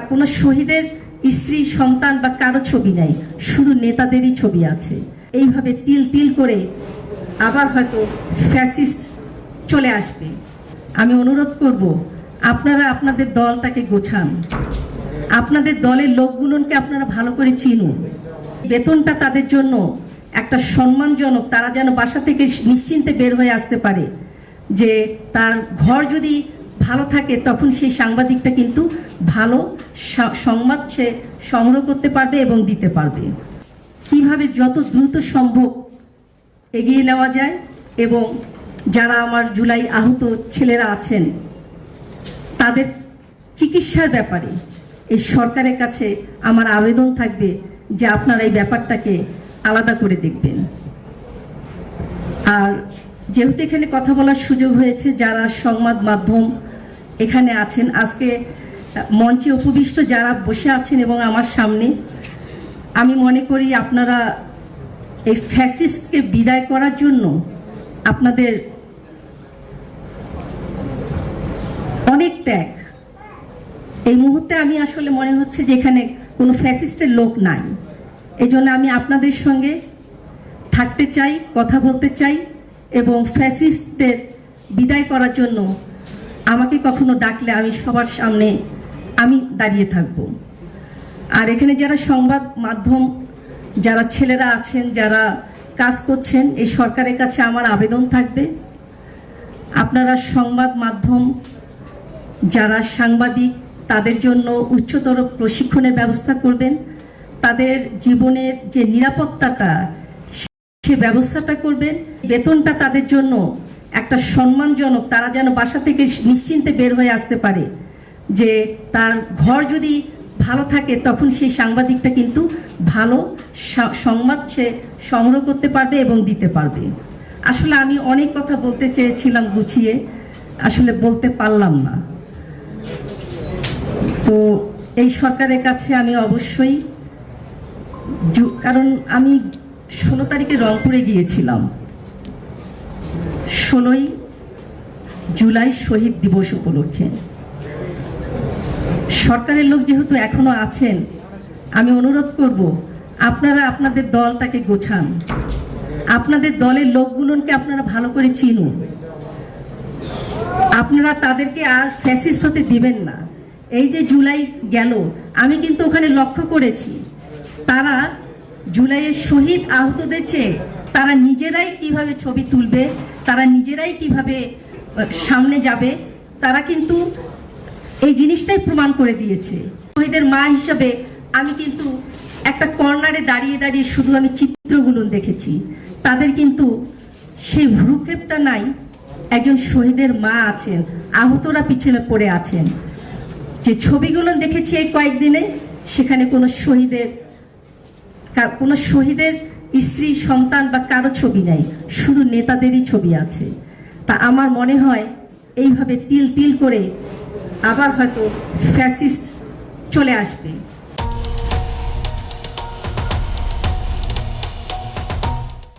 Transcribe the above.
কোনো শহীদের স্ত্রী সন্তান বা কারো ছবি নাই, শুধু নেতাদেরই ছবি আছে। এইভাবে তিল তিল করে আবার হয়তো ফ্যাসিস্ট চলে আসবে। আমি অনুরোধ করব, আপনারা আপনাদের দলটাকে গোছান, আপনাদের দলের লোকগুলোকে আপনারা ভালো করে চিনুন। বেতনটা তাদের জন্য একটা সম্মানজনক, তারা যেন বাসা থেকে নিশ্চিন্তে বের হয়ে আসতে পারে, যে তার ঘর যদি ভালো থাকে তখন সেই সাংবাদিকটা কিন্তু ভালো সংবাদ সে সংগ্রহ করতে পারবে এবং দিতে পারবে। কিভাবে যত দ্রুত সম্ভব এগিয়ে নেওয়া যায়, এবং যারা আমার জুলাই আহত ছেলেরা আছেন তাদের চিকিৎসার ব্যাপারে এই সরকারের কাছে আমার আবেদন থাকবে যে আপনারা এই ব্যাপারটাকে আলাদা করে দেখবেন। আর যেহেতু এখানে কথা বলার সুযোগ হয়েছে, যারা সংবাদ মাধ্যম এখানে আছেন, আজকে মঞ্চে উপবিষ্ট যারা বসে আছেন এবং আমার সামনে, আমি মনে করি আপনারা এই ফ্যাসিস্টকে বিদায় করার জন্য আপনাদের অনেক ত্যাগ। এই মুহূর্তে আমি আসলে মনে হচ্ছে যে এখানে কোনো ফ্যাসিস্টের লোক নাই। এই জন্য আমি আপনাদের সঙ্গে থাকতে চাই, কথা বলতে চাই, এবং ফ্যাসিস্টদের বিদায় করার জন্য আমাকে কখনো ডাকলে আমি সবার সামনে আমি দাঁড়িয়ে থাকব। আর এখানে যারা সংবাদ মাধ্যম, যারা ছেলেরা আছেন, যারা কাজ করছেন, এই সরকারের কাছে আমার আবেদন থাকবে, আপনারা সংবাদ মাধ্যম, যারা সাংবাদিক, তাদের জন্য উচ্চতর প্রশিক্ষণের ব্যবস্থা করবেন, তাদের জীবনের যে নিরাপত্তাটা সে ব্যবস্থাটা করবেন, বেতনটা তাদের জন্য একটা সম্মানজনক, তারা যেন বাসা থেকে নিশ্চিন্তে বের হয়ে আসতে পারে, যে তার ঘর যদি ভালো থাকে তখন সেই সাংবাদিকটা কিন্তু ভালো সংবাদ সে সংগ্রহ করতে পারবে এবং দিতে পারবে। আসলে আমি অনেক কথা বলতে চেয়েছিলাম গুছিয়ে, আসলে বলতে পারলাম না। তো এই সরকারের কাছে আমি অবশ্যই, কারণ আমি 16 তারিখে রংপুরে গিয়েছিলাম, 16ই জুলাই শহীদ দিবস উপলক্ষে। সরকারের লোক যেহেতু এখনো আছেন, আমি অনুরোধ করব আপনারা আপনাদের দলটাকে গোছান, আপনাদের দলের লোকগুলোকে আপনারা ভালো করে চিনুন। আপনারা তাদেরকে আর ফ্যাসিস্ট হতে দিবেন না। এই যে জুলাই গেল, আমি কিন্তু ওখানে লক্ষ্য করেছি, তারা জুলাইয়ের শহীদ আহতদের চেয়ে তারা নিজেরাই কিভাবে ছবি তুলবে, তারা নিজেরাই কিভাবে সামনে যাবে, তারা কিন্তু এই জিনিসটাই প্রমাণ করে দিয়েছে। শহীদের মা হিসাবে আমি কিন্তু একটা কর্নারে দাঁড়িয়ে দাঁড়িয়ে শুধু আমি চিত্রগুলো দেখেছি, তাদের কিন্তু সেই ভ্রুক্ষেপটা নাই। একজন শহীদের মা আছেন, আহতরা পিছনে পড়ে আছেন। যে ছবিগুলো দেখেছি এই কয়েকদিনে, সেখানে কোনো শহীদের স্ত্রী সন্তান বা কারো ছবি নাই, শুধু নেতাদেরই ছবি আছে। তা আমার মনে হয় এইভাবে তিল তিল করে আবার হয়তো ফ্যাসিস্ট চলে আসবে।